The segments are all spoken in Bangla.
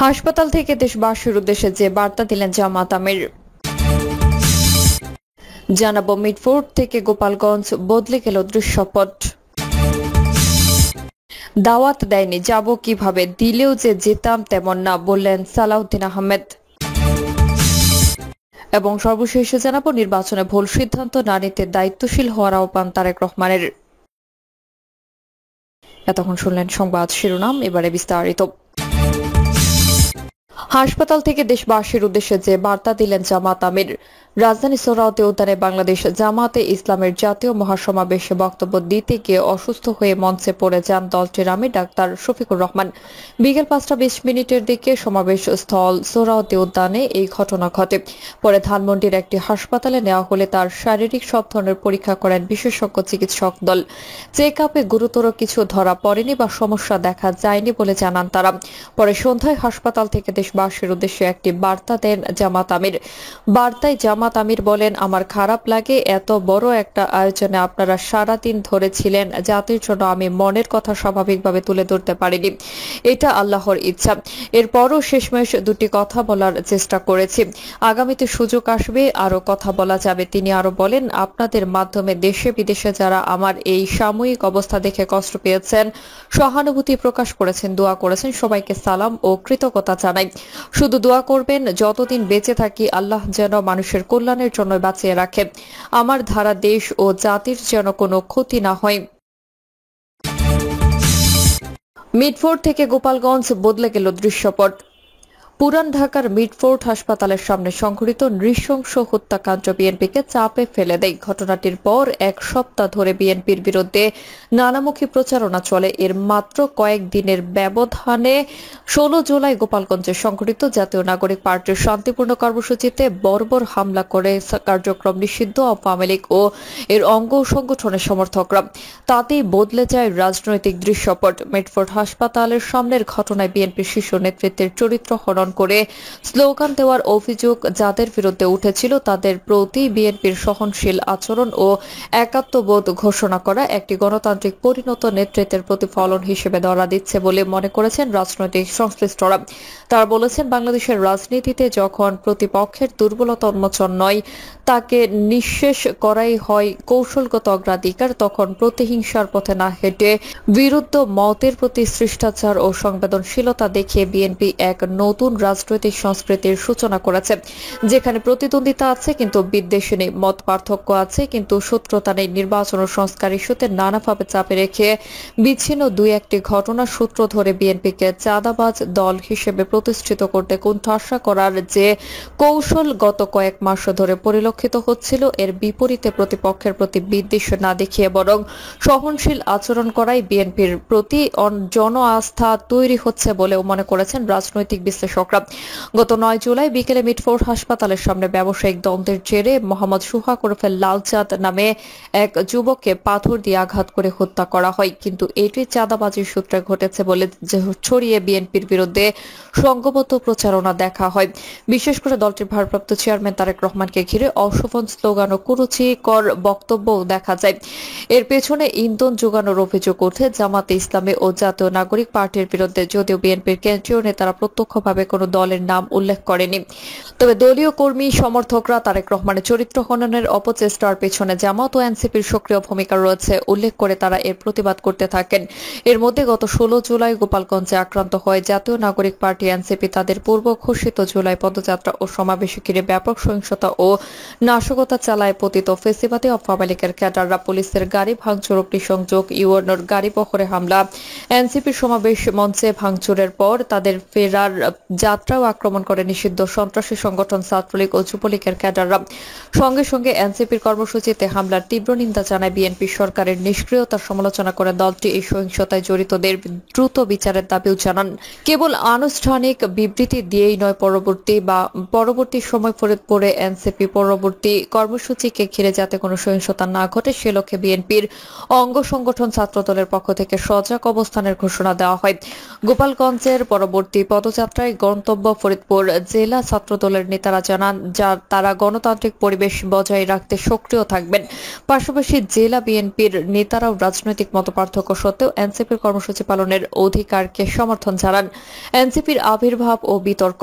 হাসপাতাল থেকে দেশবাসীর উদ্দেশ্যে যে বার্তা দিলেন জামাত আমির। জানাবো মিটফোর্ড থেকে গোপালগঞ্জ বদলে গেল দৃশ্যপট। দাওয়াত দেয়নি, যাব কিভাবে, দিলেও যে যেতাম তেমন না, বললেন সালাউদ্দিন আহমেদ। এবং সর্বশেষে জানাবো নির্বাচনে ভুল সিদ্ধান্ত না নিতে দায়িত্বশীল হওয়ার আহ্বান তারেক রহমানের। এতক্ষণ শুনলেন সংবাদ শিরোনাম, এবারে বিস্তারিত। হাসপাতাল থেকে দেশবাসীর উদ্দেশ্যে যে বার্তা দিলেন জামাত আমির। রাজধানী সোহরাওয়ার্দী উদ্যানে বাংলাদেশ জামাতে ইসলামের জাতীয় মহাসমাবেশে বক্তব্য দিতে গিয়ে অসুস্থ হয়ে মঞ্চে পড়ে যান দলটির আমির ডাক্তার শফিকুর রহমান। বিকেল 5:20 দিকে সমাবেশ স্থল সোহরাওয়ার্দী উদ্যানে এই ঘটনা ঘটে। পরে ধানমন্ডির একটি হাসপাতালে নেওয়া হলে তার শারীরিক সব ধরনের পরীক্ষা করেন বিশেষজ্ঞ চিকিৎসক দল। চেক আপে গুরুতর কিছু ধরা পড়েনি বা সমস্যা দেখা যায়নি বলে জানান তারা। পরে সন্ধ্যায় হাসপাতাল থেকে দেশবাসীর উদ্দেশ্যে একটি বার্তা দেন জামাত আমির। বার্তায় জামাত আমির বলেন, আমার খারাপ লাগে, এত বড় একটা আয়োজনে আপনারা সারাদিন ধরে ছিলেন, জাতির জন্য আমি মনের কথা স্বাভাবিকভাবে তুলে ধরতে পারিনি, এটা আল্লাহর ইচ্ছা। এরপরও শেষমেশ দুটি কথা বলার চেষ্টা করেছি, আগামীতে সুযোগ আসবে, আরো কথা বলা যাবে। তিনি আরো বলেন, আপনাদের মাধ্যমে দেশে বিদেশে যারা আমার এই সাময়িক অবস্থা দেখে কষ্ট পেয়েছেন, সহানুভূতি প্রকাশ করেছেন, দোয়া করেছেন, সবাইকে সালাম ও কৃতজ্ঞতা জানাই। শুধু দোয়া করবেন, যতদিন বেঁচে থাকি আল্লাহ যেন মানুষের কল্যাণের জন্য বাঁচিয়ে রাখে, আমার ধারা দেশ ও জাতির যেন কোনো ক্ষতি না হয়। মিটফোর্ড থেকে গোপালগঞ্জ বদলে গেল দৃশ্যপট। পুরান ঢাকার মিটফোর্ড হাসপাতালের সামনে সংঘটিত নৃশংস হত্যাকাণ্ড বিএনপিকে চাপে ফেলে দেয়। ঘটনাটির পর এক সপ্তাহ ধরে বিএনপির বিরুদ্ধে নানামুখী প্রচারণা চলে। এর মাত্র কয়েক দিনের ব্যবধানে 16 জুলাই গোপালগঞ্জে সংঘটিত জাতীয় নাগরিক পার্টির শান্তিপূর্ণ কর্মসূচিতে বর্বর হামলা করে কার্যক্রম নিষিদ্ধ আওয়ামী লীগ ও এর অঙ্গ সংগঠনের সমর্থকরা। তাতেই বদলে যায় রাজনৈতিক দৃশ্যপট। মিটফোর্ড হাসপাতালের সামনের ঘটনায় বিএনপির শীর্ষ নেতৃত্বের চরিত্র হনন করে স্লোগান দেওয়ার অভিযোগ যাদের বিরুদ্ধে উঠেছিল, তাদের প্রতি বিএনপির সহনশীল আচরণ ও একাত্মবোধ ঘোষণা করা একটি গণতান্ত্রিক পরিণত নেতৃত্বের প্রতিফলন হিসেবে ধরা দিচ্ছে বলে মনে করেছেন রাজনৈতিক সংশ্লিষ্টরা। তারা বলেছেন, বাংলাদেশের রাজনীতিতে যখন প্রতিপক্ষের দুর্বলতা উন্মোচন নয়, তাকে নিঃশেষ করাই হয় কৌশলগত অগ্রাধিকার, তখন প্রতিহিংসার পথে না হেঁটে বিরুদ্ধ মতের প্রতি শিষ্টাচার ও সংবেদনশীলতা দেখিয়ে বিএনপি এক নতুন রাজনৈতিক সংস্কৃতির সূচনা করেছে, যেখানে প্রতিদ্বন্দ্বিতা আছে কিন্তু বিদ্বেষ নেই, মত পার্থক্য আছে কিন্তু শত্রুতা নেই। নির্বাচন ও সংস্কার ইস্যুতে নানাভাবে চাপে রেখে বিচ্ছিন্ন দুই একটি ঘটনার সূত্র ধরে বিএনপিকে চাঁদাবাজ দল হিসেবে প্রতিষ্ঠিত করতে কুণ্ঠাসা করার যে কৌশল গত কয়েক মাস ধরে পরিলক্ষিত হচ্ছিল, এর বিপরীতে প্রতিপক্ষের প্রতি বিদ্বেষ না দেখিয়ে বরং সহনশীল আচরণ করাই বিএনপির প্রতি জন আস্থা তৈরি হচ্ছে বলেও মনে করেছেন রাজনৈতিক বিশ্লেষকরা। গত 9 জুলাই বিকেলে মিটফোর্ড হাসপাতালের সামনে ব্যবসায়িক দ্বন্দ্বের জেরে মোহাম্মদ সুহাগ ওরফে লালচাঁদ নামে এক যুবককে পাথর দিয়ে আঘাত করে হত্যা করা হয়, কিন্তু এটি চাঁদাবাজির সূত্রে ঘটেছে বলে ছড়িয়ে বিএনপির বিরুদ্ধে সংঘবদ্ধ প্রচারণা দেখা হয়। বিশেষ করে দলটির ভারপ্রাপ্ত চেয়ারম্যান তারেক রহমানকে ঘিরে অশোভন স্লোগান ও কুরুচিকর বক্তব্যও দেখা যায়। এর পেছনে ইন্ধন যোগানোর অভিযোগ ওঠে জামাতে ইসলামী ও জাতীয় নাগরিক পার্টির বিরুদ্ধে, যদিও বিএনপির কেন্দ্রীয় নেতারা প্রত্যক্ষভাবে কোনো দলের নাম উল্লেখ করেনি। তবে দলীয় কর্মী সমর্থকরা তারেক রহমানের চরিত্র হননের অপচেষ্টার পেছনে জামাত ও এনসিপির সক্রিয় ভূমিকা রয়েছে উল্লেখ করে তারা এর প্রতিবাদ করতে থাকেন। এর মধ্যে গত 16 জুলাই গোপালগঞ্জে আক্রান্ত হয় জাতীয় নাগরিক পার্টি এনসিপি। তাদের পূর্ব ঘোষিত জুলাই পদযাত্রা ও সমাবেশে ঘিরে ব্যাপক সহিংসতা ও নাশকতা চালায় পতিত ফেসিবাদী আওয়ামী লীগের ক্যাডাররা। পুলিশের গাড়ি ভাঙচুর, অগ্নিসংযোগ, ইউএনওর গাড়ি বহরে হামলা, এনসিপির সমাবেশ মঞ্চে ভাঙচুরের পর তাদের ফেরার যাত্রাও আক্রমণ করে নিষিদ্ধ সন্ত্রাসী সংগঠন ছাত্রলীগ ও যুবলীগের ক্যাডাররা। সঙ্গে সঙ্গে এনসিপির কর্মসূচিতে হামলার তীব্র নিন্দা জানায় বিএনপি। সরকারের নিষ্ক্রিয়তার সমালোচনা করে দলটি এই সহিংসতায় জড়িতদের দ্রুত বিচারের দাবিও জানান। কেবল আনুষ্ঠানিক বিবৃতি দিয়েই নয়, পরবর্তী সময় ফরিদপুরে এনসিপি পরবর্তী কর্মসূচিকে ঘিরে যাতে কোনো সহিংসতা না ঘটে সে লক্ষ্যে বিএনপির অঙ্গ সংগঠন ছাত্রদলের পক্ষ থেকে সজাগ অবস্থানের ঘোষণা দেওয়া হয়। গোপালগঞ্জের পরবর্তী পদযাত্রায় গন্তব্য ফরিদপুর জেলা ছাত্রদলের নেতারা জানান তারা গণতান্ত্রিক পরিবেশ বজায় রাখতে সক্রিয় থাকবেন। পাশাপাশি জেলা বিএনপির নেতারাও রাজনৈতিক মতপার্থক্য সত্ত্বেও এনসিপির কর্মসূচি পালনের অধিকারকে সমর্থন জানান। এনসিপির আবির্ভাব ও বিতর্ক।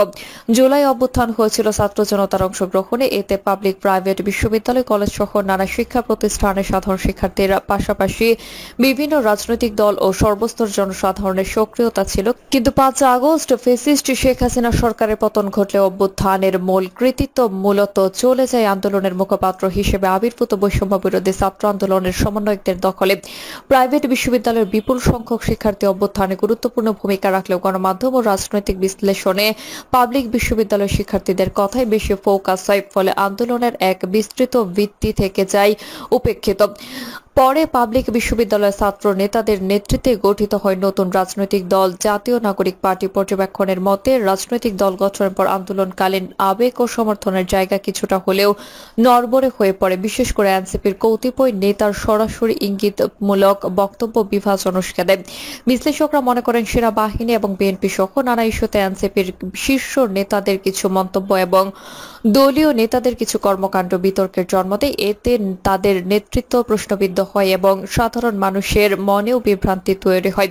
জুলাই অভ্যুত্থান হয়েছিল ছাত্র জনতার অংশগ্রহণে। এতে পাবলিক, প্রাইভেট, বিশ্ববিদ্যালয়, কলেজ সহ নানা শিক্ষা প্রতিষ্ঠানের সাধারণ শিক্ষার্থীরা পাশাপাশি বিভিন্ন রাজনৈতিক দল ও সর্বস্তর জনসাধারণের সক্রিয়তা ছিল। কিন্তু 5 আগস্ট ফ্যাসিস্ট শেখ হাসিনা সরকারের পতন ঘটলে অভ্যুত্থানের মূল কৃতিত্ব মূলত চলে যায় আন্দোলনের মুখপাত্র হিসেবে আবির্ভূত বৈষম্য বিরোধী ছাত্র আন্দোলনের সমন্বয়কদের দখলে। প্রাইভেট বিশ্ববিদ্যালয়ের বিপুল সংখ্যক শিক্ষার্থী অভ্যুত্থানে গুরুত্বপূর্ণ ভূমিকা রাখলেও গণমাধ্যম ও রাজনৈতিক বিশ্লেষণে পাবলিক বিশ্ববিদ্যালয়ের শিক্ষার্থীদের কথাই বেশি ফোকাস হয়, ফলে আন্দোলনের এক বিস্তৃত ভিত্তি থেকে যায় উপেক্ষিত। পরে পাবলিক বিশ্ববিদ্যালয়ের ছাত্র নেতাদের নেতৃত্বে গঠিত হয় নতুন রাজনৈতিক দল জাতীয় নাগরিক পার্টি। পর্যবেক্ষণের মতে রাজনৈতিক দল গঠনের পর আন্দোলনকালীন আবেগ ও সমর্থনের জায়গা কিছুটা হলেও নড়বড়ে হয়ে পড়ে, বিশেষ করে এনসিপির কতিপয় নেতার সরাসরি ইঙ্গিতমূলক বক্তব্য বিভাজন উস্কে দেয়। বিশ্লেষকরা মনে করেন সেনাবাহিনী এবং বিএনপি সহ নানা ইস্যুতে এনসিপির শীর্ষ নেতাদের কিছু মন্তব্য এবং দলীয় নেতাদের কিছু কর্মকাণ্ড বিতর্কের জন্ম দেয়। এতে তাদের নেতৃত্ব প্রশ্নবিদ্ধ হয় এবং সাধারণ মানুষের মনেও বিভ্রান্তি তৈরি হয়।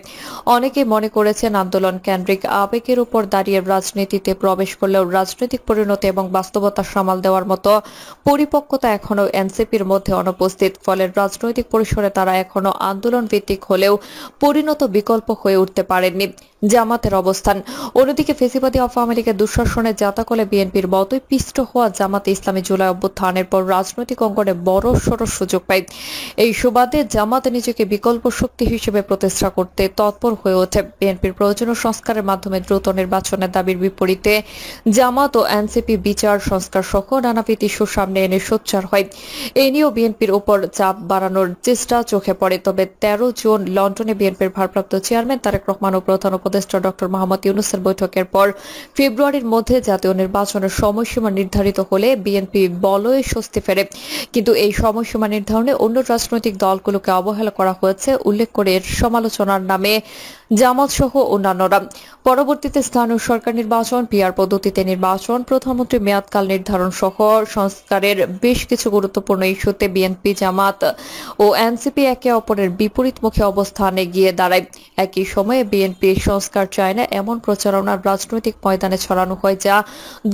অনেকে মনে করেছেন আন্দোলন কেন্দ্রিক আবেগের উপর দাঁড়িয়ে রাজনীতিতে প্রবেশ করলেও রাজনৈতিক পরিণতি এবং বাস্তবতা সামাল দেওয়ার মতো পরিপক্কতা এখনো এনসিপির মধ্যে অনুপস্থিত। ফলে রাজনৈতিক পরিসরে তারা এখনো আন্দোলন ভিত্তিক হলেও পরিণত বিকল্প হয়ে উঠতে পারেননি। জামাতের অবস্থান। অন্যদিকে ফেসিবাদী আওয়ামী লীগের দুঃশাসনে যাতাকলে বিএনপির মতোই পিষ্ট হওয়া জামাতে ইসলামী জুলাই অভ্যুত্থানের পর রাজনৈতিক অঙ্গনে বড়সড় সুযোগ পায়। এই সুবাদে জামাত নিজেকে বিকল্প শক্তি হিসেবে প্রতিষ্ঠা করতে তৎপর হয়ে ওঠে। বিএনপির প্রয়োজনীয় সংস্কারের মাধ্যমে দ্রুত নির্বাচনের দাবির বিপরীতে জামাত ও এনসিপি বিচার সংস্কার সহ নানাবিধ ইস্যু সামনে এনে সোচ্চার হয়। এ নিয়েও বিএনপির উপর চাপ বাড়ানোর চেষ্টা চোখে পড়ে। তবে 13 জুন লন্ডনে বিএনপির ভারপ্রাপ্ত চেয়ারম্যান তারেক রহমান ও প্রধান উপদেষ্টা ডক্টর মোহাম্মদ ইউনূসের বৈঠকের পর ফেব্রুয়ারির মধ্যে জাতীয় নির্বাচনের সময়সীমা নির্ধারিত হলে বিএনপি বলয়ে স্বস্তি ফেরে। কিন্তু এই সময়সীমা নির্ধারণে অন্য রাজনৈতিক দলগুলোকে অবহেলা করা হয়েছে উল্লেখ করে এর সমালোচনার নামে জামাত সহ অন্যান্যরা। পরবর্তীতে স্থানীয় সরকার নির্বাচন, পিআর পদ্ধতিতে নির্বাচন, প্রধানমন্ত্রী মেয়াদকাল নির্ধারণ সহ সংস্কারের বেশ কিছু গুরুত্বপূর্ণ ইস্যুতে বিএনপি, জামাত ও এনসিপি একে অপরের বিপরীতমুখী অবস্থানে গিয়ে দাঁড়ায়। একই সময়ে বিএনপি সংস্কার চায় না এমন প্রচারণা রাজনৈতিক ময়দানে ছড়ানো হয়, যা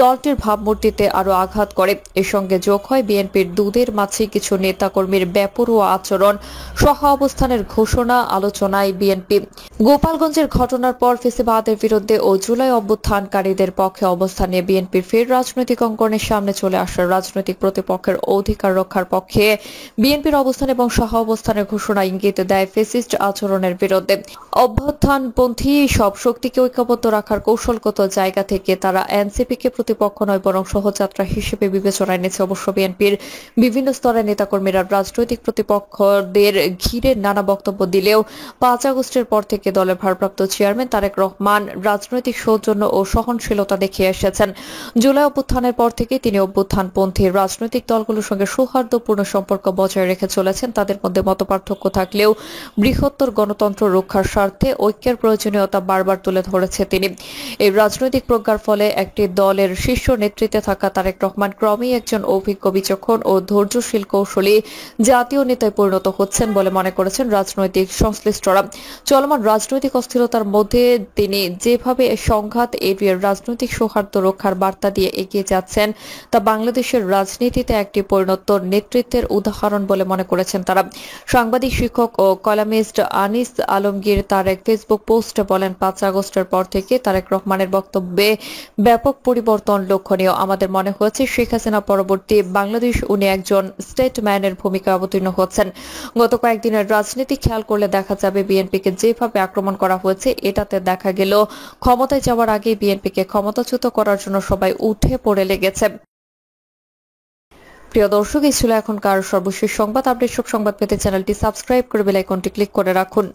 দলটির ভাবমূর্তিতে আরও আঘাত করে। এর সঙ্গে যোগ হয় বিএনপির দুধের মাঝে কিছু নেতাকর্মীর বেপরোয়া আচরণ, সহ অবস্থানের ঘোষণা আলোচনায় বিএনপি। গোপালগঞ্জের ঘটনার পর ফেসিবাদের বিরুদ্ধে ও জুলাই অভ্যুত্থানকারীদের পক্ষে অবস্থান নিয়ে বিএনপির ফের রাজনৈতিক অঙ্গনের সামনে চলে আসা রাজনৈতিক প্রতিপক্ষের অধিকার রক্ষার পক্ষে বিএনপির অবস্থান এবং সহ অবস্থানের ঘোষণা ইঙ্গিত দেয় ফ্যাসিস্ট আচরণের বিরুদ্ধে। অভ্যুত্থানপন্থী সব শক্তিকে ঐক্যবদ্ধ রাখার কৌশলগত জায়গা থেকে তারা এনসিপিকে প্রতিপক্ষ নয় বরং সহযাত্রা হিসেবে বিবেচনায় এনেছে। অবশ্য বিএনপির বিভিন্ন স্তরের নেতাকর্মীরা রাজনৈতিক প্রতিপক্ষদের ঘিরে নানা বক্তব্য দিলেও 5 আগস্টের পর থেকে দলের ভারপ্রাপ্ত চেয়ারম্যান তারেক রহমান রাজনৈতিক সৌজন্য ও সহনশীলতা দেখিয়ে এসেছেন। জুলাই অভ্যুত্থানের পর থেকে তিনি অভ্যুত্থানপন্থী রাজনৈতিক দলগুলোর সঙ্গে সৌহার্দ্যপূর্ণ সম্পর্ক বজায় রেখে চলেছেন। তাদের মধ্যে মতপার্থক্য থাকলেও বৃহত্তর গণতন্ত্র রক্ষার স্বার্থে ঐক্যের প্রয়োজনীয়তা বারবার তুলে ধরেছে তিনি। এই রাজনৈতিক প্রজ্ঞার ফলে একটি দলের শীর্ষ নেতৃত্বে থাকা তারেক রহমান ক্রমেই একজন অভিজ্ঞ, বিচক্ষণ ও ধৈর্যশীল কৌশলী জাতীয় নেতায় পরিণত হচ্ছেন বলে মনে করেছেন রাজনৈতিক সংশ্লিষ্টরা। চলমান রাজনৈতিক অস্থিরতার মধ্যে তিনি যেভাবে সংঘাত এড়িয়ে রাজনৈতিক সৌহার্দ্য রক্ষার বার্তা দিয়ে এগিয়ে যাচ্ছেন তা বাংলাদেশের রাজনীতিতে একটি পরিণত নেতৃত্বের উদাহরণ বলে মনে করেছেন তারা। সাংবাদিক, শিক্ষক ও কলামিস্ট আনিস আলমগীর তার এক ফেসবুক পোস্টে বলেন, 5 আগস্টের পর থেকে তারেক রহমানের বক্তব্যে ব্যাপক পরিবর্তন লক্ষণীয়। আমাদের মনে হয়েছে শেখ হাসিনা পরবর্তী বাংলাদেশ উনি একজন স্টেটম্যানের ভূমিকা অবতীর্ণ হচ্ছেন। গত কয়েকদিনের রাজনীতি খেয়াল করলে দেখা যাবে বিএনপিকে যেভাবে আক্রমণ করা হয়েছে এটাতে দেখা গেল ক্ষমতায় যাওয়ার আগে বিএনপিকে ক্ষমতাচ্যুত করার জন্য সবাই উঠে পড়ে লেগেছে। প্রিয় দর্শক, এই ছিল এখনকার সর্বশেষ সংবাদ আপডেট। সংবাদ পেতে চ্যানেলটি সাবস্ক্রাইব করে বেল আইকনটি ক্লিক করে রাখুন।